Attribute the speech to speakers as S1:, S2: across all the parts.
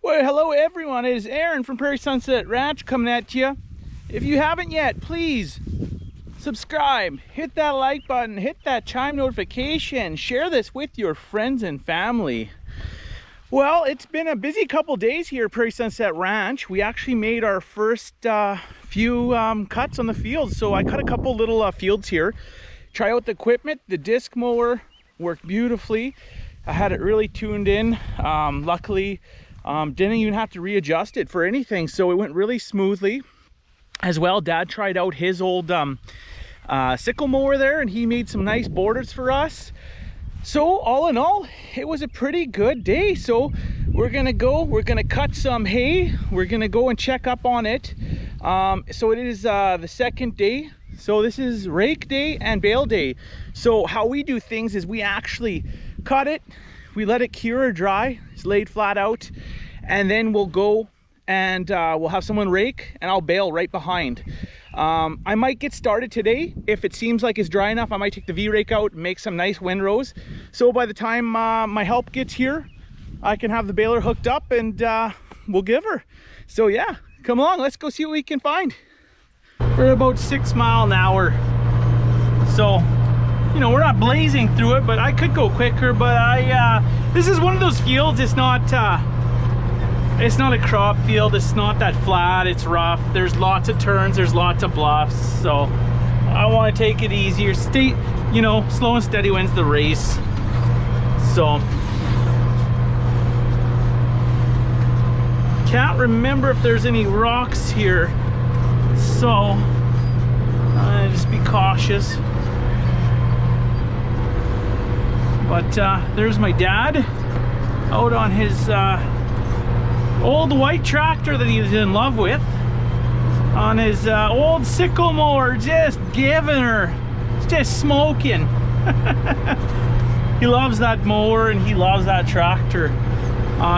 S1: Well, hello everyone, it is Aaron from Prairie Sunset Ranch coming at you. If you haven't yet, please subscribe, hit that like button, hit that chime notification, share this with your friends and family. Well, it's been a busy couple days here at Prairie Sunset Ranch. We actually made our first few cuts on the field. So I cut a couple little fields here. Try out the equipment. The disc mower worked beautifully. I had it really tuned in. Luckily, didn't even have to readjust it for anything, so it went really smoothly. As well, Dad tried out his old sickle mower there, and he made some nice borders for us. So all in all, it was a pretty good day. So we're gonna cut some hay. We're gonna go and check up on it. So it is the second day. So this is rake day and bale day. So how we do things is we actually cut it, we let it cure or dry, it's laid flat out, and then we'll go and we'll have someone rake and I'll bale right behind. I might get started today. If it seems like it's dry enough, I might take the V-rake out and make some nice windrows. So by the time my help gets here, I can have the baler hooked up and we'll give her. So yeah, come along, let's go see what we can find. We're about 6 miles an hour. So, you know, we're not blazing through it, but I could go quicker. But this is one of those fields. It's not a crop field. It's not that flat. It's rough. There's lots of turns. There's lots of bluffs. So I want to take it easier. Stay, you know, slow and steady wins the race. So can't remember if there's any rocks here. So just be cautious. But there's my dad out on his old white tractor that he was in love with, on his old sickle mower, just giving her, just smoking. He loves that mower and he loves that tractor.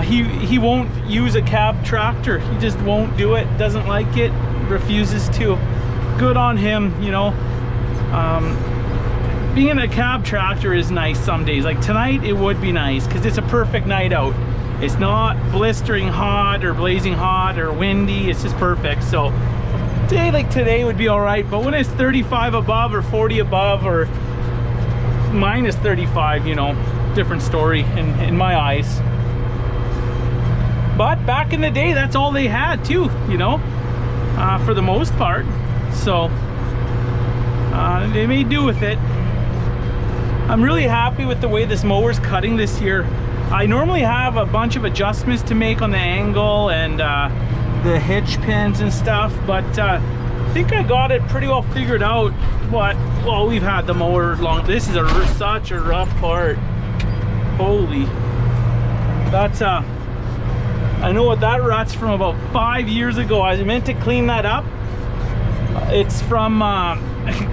S1: He won't use a cab tractor. He just won't do it, doesn't like it, refuses to. Good on him, you know. Being in a cab tractor is nice some days. Like tonight it would be nice because it's a perfect night out. It's not blistering hot or blazing hot or windy. It's just perfect. So day like today would be all right, but when it's 35 above or 40 above or minus 35, you know, different story in my eyes. But back in the day, that's all they had too, you know, for the most part. So they made do with it. I'm really happy with the way this mower's cutting this year. I normally have a bunch of adjustments to make on the angle and the hitch pins and stuff, but I think I got it pretty well figured out. But well, we've had the mower long. This is such a rough part. Holy, that's I know what that rut's from about 5 years ago. I was meant to clean that up. It's from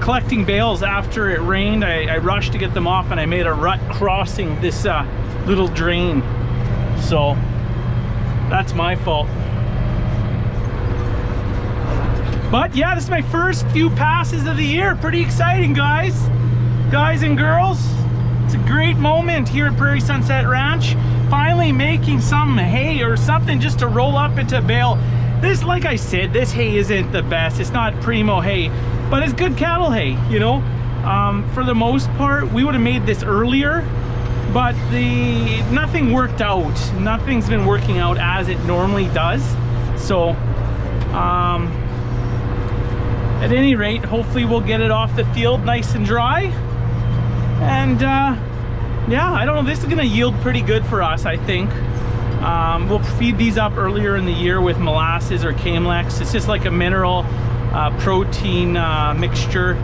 S1: collecting bales after it rained. I rushed to get them off and I made a rut crossing this little drain. So that's my fault. But yeah, this is my first few passes of the year. Pretty exciting, guys and girls. It's a great moment here at Prairie Sunset Ranch. Finally making some hay or something just to roll up into a bale. This, like I said, this hay isn't the best. It's not primo hay, but it's good cattle hay, you know. For the most part, we would have made this earlier, but nothing worked out. Nothing's been working out as it normally does. So at any rate, hopefully we'll get it off the field nice and dry. And yeah, I don't know, this is gonna yield pretty good for us, I think. We'll feed these up earlier in the year with molasses or Camlex. It's just like a mineral protein mixture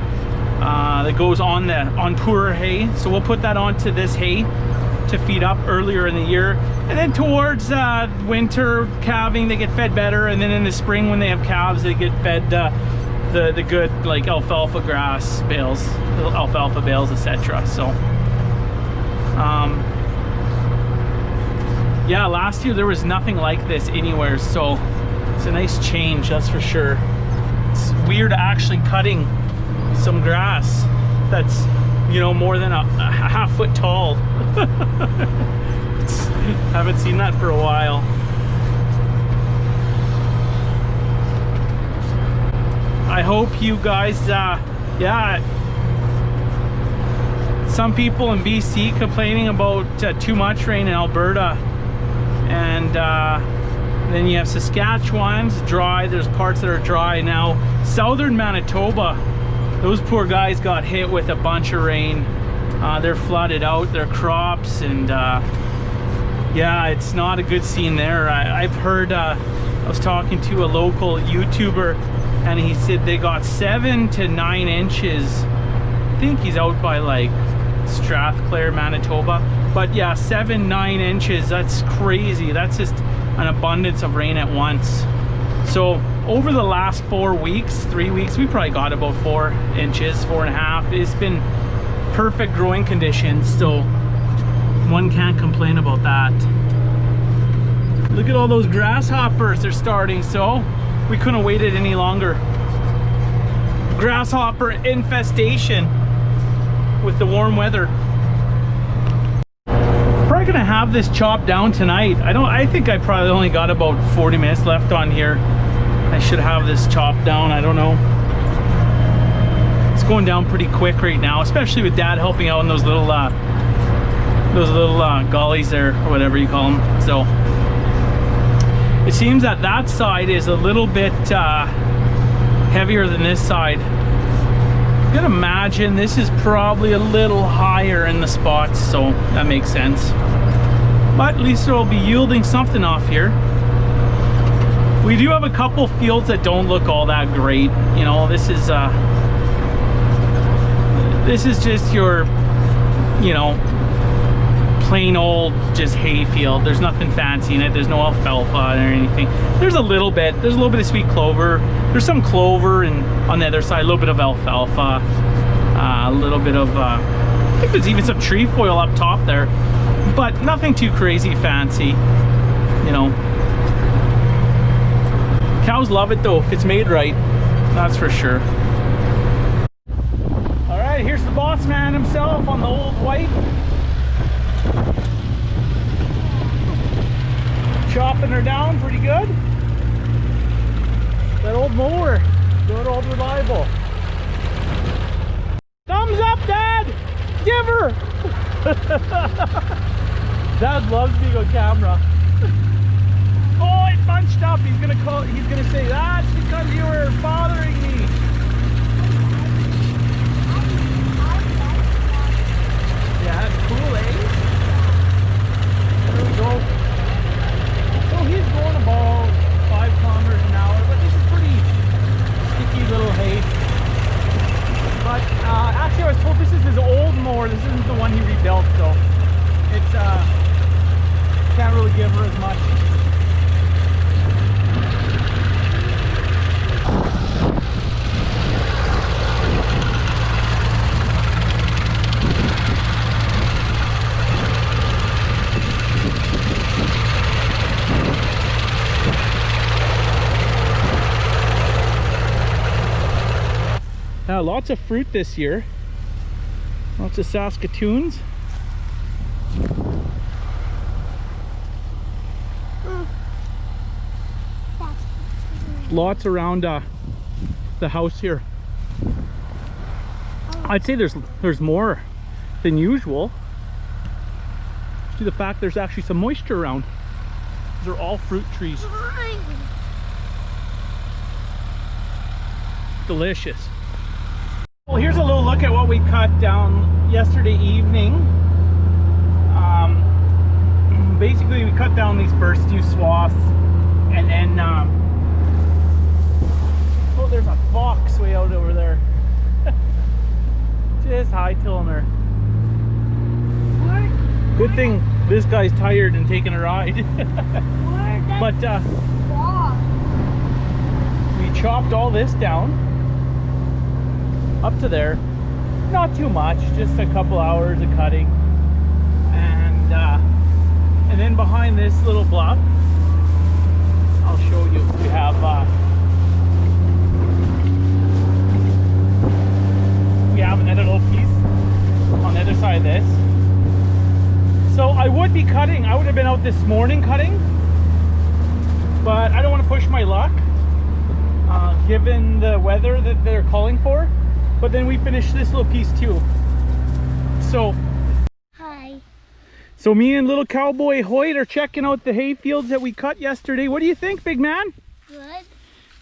S1: that goes on poorer hay. So we'll put that onto this hay to feed up earlier in the year. And then towards winter calving, they get fed better. And then in the spring when they have calves, they get fed the good like alfalfa grass bales, alfalfa bales, etc. So yeah, last year there was nothing like this anywhere, so it's a nice change, that's for sure. It's weird actually cutting some grass that's, you know, more than a half foot tall. Haven't seen that for a while. I hope you guys, yeah, some people in BC complaining about too much rain in Alberta, and then you have Saskatchewan's dry. There's parts that are dry now. Southern Manitoba, those poor guys got hit with a bunch of rain. They're flooded out, their crops, and yeah, it's not a good scene there. I've heard, I was talking to a local YouTuber, and he said they got 7 to 9 inches. I think he's out by like Strathclair, Manitoba. But yeah, 7-9 inches, that's crazy. That's just an abundance of rain at once. So over the last 4 weeks, 3 weeks, we probably got about 4 inches, 4.5. It's been perfect growing conditions, so one can't complain about that. Look at all those grasshoppers, they're starting, so we couldn't have waited any longer. Grasshopper infestation with the warm weather. Probably gonna have this chopped down tonight. I think I probably only got about 40 minutes left on here. I should have this chopped down, I don't know. It's going down pretty quick right now, especially with Dad helping out in those little gullies there, or whatever you call them. So it seems that that side is a little bit heavier than this side. I'm gonna imagine this is probably a little higher in the spots, so that makes sense. But at least it'll be yielding something off here. We do have a couple fields that don't look all that great. You know, this is just your, you know, plain old just hay field. There's nothing fancy in it. There's no alfalfa or anything. There's a little bit of sweet clover. There's some clover, and on the other side a little bit of alfalfa, a little bit of I think there's even some trefoil up top there, but nothing too crazy fancy, you know. Cows love it though if it's made right, that's for sure. All right, here's the boss man himself on the old white. Chopping her down pretty good. That old mower, good old reliable. Thumbs up, Dad! Give her! Dad loves being on camera. Oh, it bunched up. He's gonna say, that's because you were bothering me. Yeah, that's cool, eh? There we go. So he's going about 5 kilometers an hour, but this is pretty sticky little hay. But actually I was told this is his old mower. This isn't the one he rebuilt, so it's can't really give her as much. Lots of fruit this year. Lots of Saskatoons. Lots around the house here. I'd say there's more than usual. Due to the fact there's actually some moisture around. These are all fruit trees. Delicious. Well, here's a little look at what we cut down yesterday evening. Basically, we cut down these first few swaths, and then oh, there's a fox way out over there. Just hightailing her. Good thing this guy's tired and taking a ride. But we chopped all this down up to there, not too much, just a couple hours of cutting, and then behind this little bluff, I'll show you, we have another little piece on the other side of this. So I would be cutting, I would have been out this morning cutting, but I don't want to push my luck. given the weather that they're calling for. But then we finished this little piece too. So,
S2: Hi.
S1: so me and little cowboy Hoyt are checking out the hay fields that we cut yesterday. What do you think, big man?
S2: Good.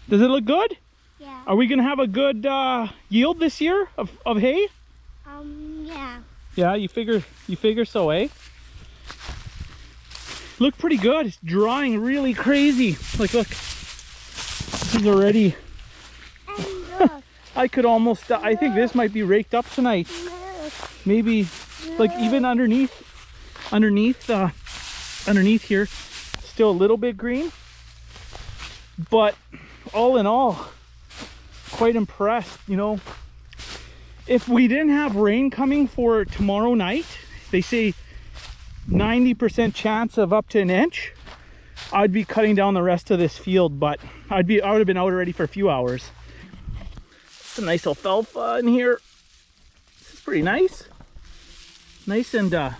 S1: Does it look good?
S2: Yeah.
S1: Are we gonna have a good yield this year of hay?
S2: Yeah.
S1: Yeah, you figure so, eh? Look pretty good. It's drying really crazy. Like, look, this is already.
S2: And look.
S1: I could almost. I think this might be raked up tonight.
S2: Look.
S1: Maybe, like even underneath here, still a little bit green. But all in all, quite impressed. You know, if we didn't have rain coming for tomorrow night, they say 90% chance of up to an inch, I'd be cutting down the rest of this field, but I would have been out already for a few hours. Some nice alfalfa in here. This is pretty nice. Nice and do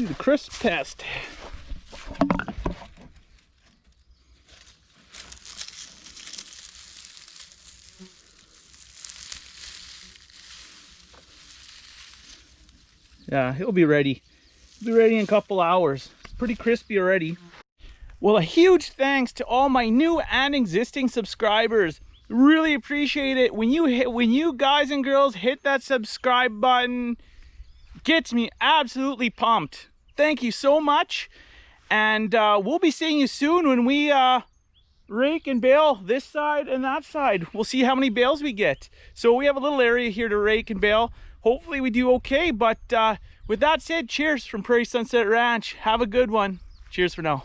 S1: the crisp test. Yeah, it'll be ready. It'll be ready in a couple hours. It's pretty crispy already. Well, a huge thanks to all my new and existing subscribers. Really appreciate it. When you guys and girls hit that subscribe button, gets me absolutely pumped. Thank you so much. And we'll be seeing you soon when we rake and bale this side and that side. We'll see how many bales we get. So we have a little area here to rake and bale. Hopefully we do okay, but with that said, cheers from Prairie Sunset Ranch. Have a good one. Cheers for now.